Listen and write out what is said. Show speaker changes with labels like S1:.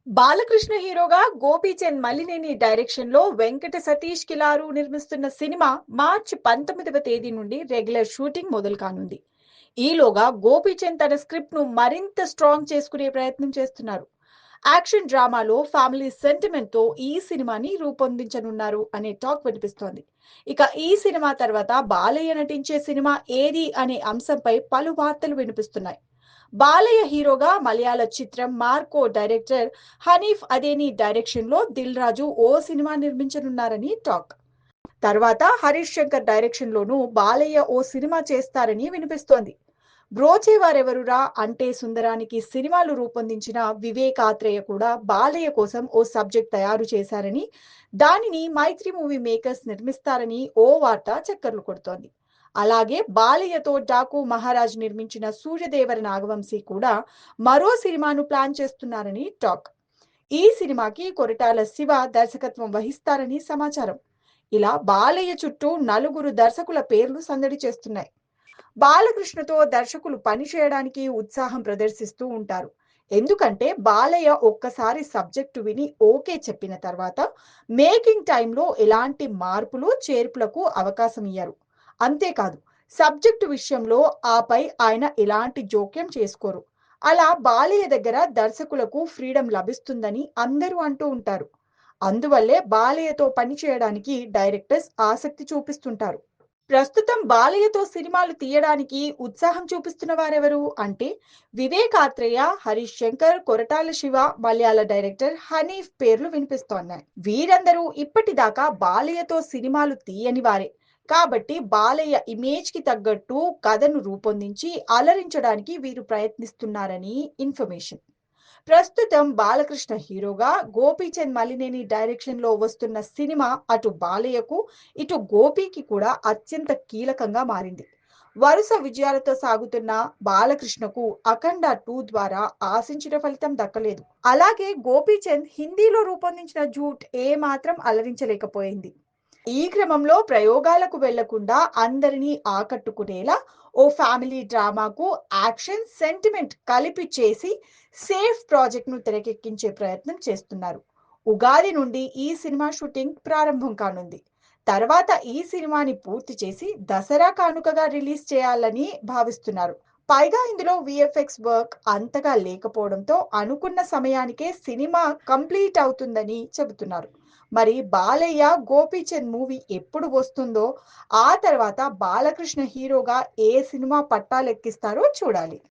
S1: బాలకృష్ణ హీరోగా గోపీచంద్ మలినేని డైరెక్షన్ లో వెంకట సతీష్ కిలారు నిర్మిస్తున్న సినిమా మార్చి 19వ తేదీ నుండి రెగ్యులర్ షూటింగ్ మొదలు కానుంది. ఈలోగా గోపీచంద్ తన స్క్రిప్ట్ ను మరింత స్ట్రాంగ్ చేసుకునే ప్రయత్నం చేస్తున్నారు. యాక్షన్ డ్రామాలో ఫ్యామిలీ సెంటిమెంట్ తో ఈ సినిమాని రూపొందించనున్నారు అనే టాక్ వినిపిస్తోంది. ఇక ఈ సినిమా తర్వాత బాలయ్య నటించే సినిమా ఏది అనే అంశంపై పలు వార్తలు వినిపిస్తున్నాయి. బాలయ్య హీరోగా మలయాళ చిత్రం మార్కో డైరెక్టర్ హనీఫ్ అదేని డైరెక్షన్ లో దిల్ రాజు ఓ సినిమా నిర్మించనున్నారని టాక్. తర్వాత హరీష్ శంకర్ డైరెక్షన్ లోనూ బాలయ్య ఓ సినిమా చేస్తారని వినిపిస్తోంది. బ్రోచేవారెవరురా అంటే సుందరానికి సినిమాలు రూపొందించిన వివేక్ ఆత్రేయ కూడా బాలయ్య కోసం ఓ సబ్జెక్ట్ తయారు చేశారని, దానిని మైత్రి మూవీ మేకర్స్ నిర్మిస్తారని ఓ వార్త చక్కర్లు కొడుతోంది. అలాగే బాలయ్యతో డాకు మహారాజ్ నిర్మించిన సూర్యదేవర నాగవంశీ కూడా మరో సినిమాను ప్లాన్ చేస్తున్నారని టాక్. ఈ సినిమాకి కొరటాల శివ దర్శకత్వం వహిస్తారని సమాచారం. ఇలా బాలయ్య చుట్టూ నలుగురు దర్శకుల పేర్లు సందడి చేస్తున్నాయి. బాలకృష్ణతో దర్శకులు పని చేయడానికి ఉత్సాహం ప్రదర్శిస్తూ ఉంటారు. ఎందుకంటే బాలయ్య ఒక్కసారి సబ్జెక్టు విని ఓకే చెప్పిన తర్వాత మేకింగ్ టైంలో ఎలాంటి మార్పులు చేర్పులకు అవకాశం ఇయ్యరు. అంతేకాదు, సబ్జెక్టు విషయంలో ఆపై ఆయన ఎలాంటి జోక్యం చేసుకోరు. అలా బాలయ్య దగ్గర దర్శకులకు ఫ్రీడమ్ లభిస్తుందని అందరూ అంటూ ఉంటారు. అందువల్లే బాలయ్యతో పని చేయడానికి డైరెక్టర్స్ ఆసక్తి చూపిస్తుంటారు. ప్రస్తుతం బాలయ్యతో సినిమాలు తీయడానికి ఉత్సాహం చూపిస్తున్న వారెవరు అంటే వివేక్ ఆత్రేయ, హరీష్ శంకర్, కొరటాల శివ, మలయాళ డైరెక్టర్ హనీఫ్ పేర్లు వినిపిస్తోన్నాయి. వీరందరూ ఇప్పటిదాకా బాలయ్యతో సినిమాలు తీయని వారే. కాబట్టి బాలయ్య ఇమేజ్ కి తగ్గట్టు కథను రూపొందించి అలరించడానికి వీరు ప్రయత్నిస్తున్నారని ఇన్ఫర్మేషన్. ప్రస్తుతం బాలకృష్ణ హీరోగా గోపీచంద్ మలినేని డైరెక్షన్ లో వస్తున్న సినిమా అటు బాలయ్యకు ఇటు గోపీకి కూడా అత్యంత కీలకంగా మారింది. వరుస విజయాలతో సాగుతున్న బాలకృష్ణకు అఖండ 2 ద్వారా ఆశించిన ఫలితం దక్కలేదు. అలాగే గోపీచంద్ హిందీలో రూపొందించిన జూట్ ఏ మాత్రం అలరించలేకపోయింది. ఈ క్రమంలో ప్రయోగాలకు వెళ్లకుండా అందరినీ ఆకట్టుకునేలా ఓ ఫ్యామిలీ డ్రామాకు యాక్షన్ సెంటిమెంట్ కలిపి చేసి సేఫ్ ప్రాజెక్ట్ ను తెరకెక్కించే ప్రయత్నం చేస్తున్నారు. ఉగాది నుండి ఈ సినిమా షూటింగ్ ప్రారంభం కానుంది. తర్వాత ఈ సినిమాని పూర్తి చేసి దసరా కానుకగా రిలీజ్ చేయాలని భావిస్తున్నారు. పైగా ఇందులో విఎఫ్ఎక్స్ వర్క్ అంతగా లేకపోవడంతో అనుకున్న సమయానికే సినిమా కంప్లీట్ అవుతుందని చెబుతున్నారు. మరి బాలయ్య గోపీచంద్ మూవీ ఎప్పుడు వస్తుందో, ఆ తర్వాత బాలకృష్ణ హీరోగా ఏ సినిమా పట్టాలెక్కిస్తారో చూడాలి.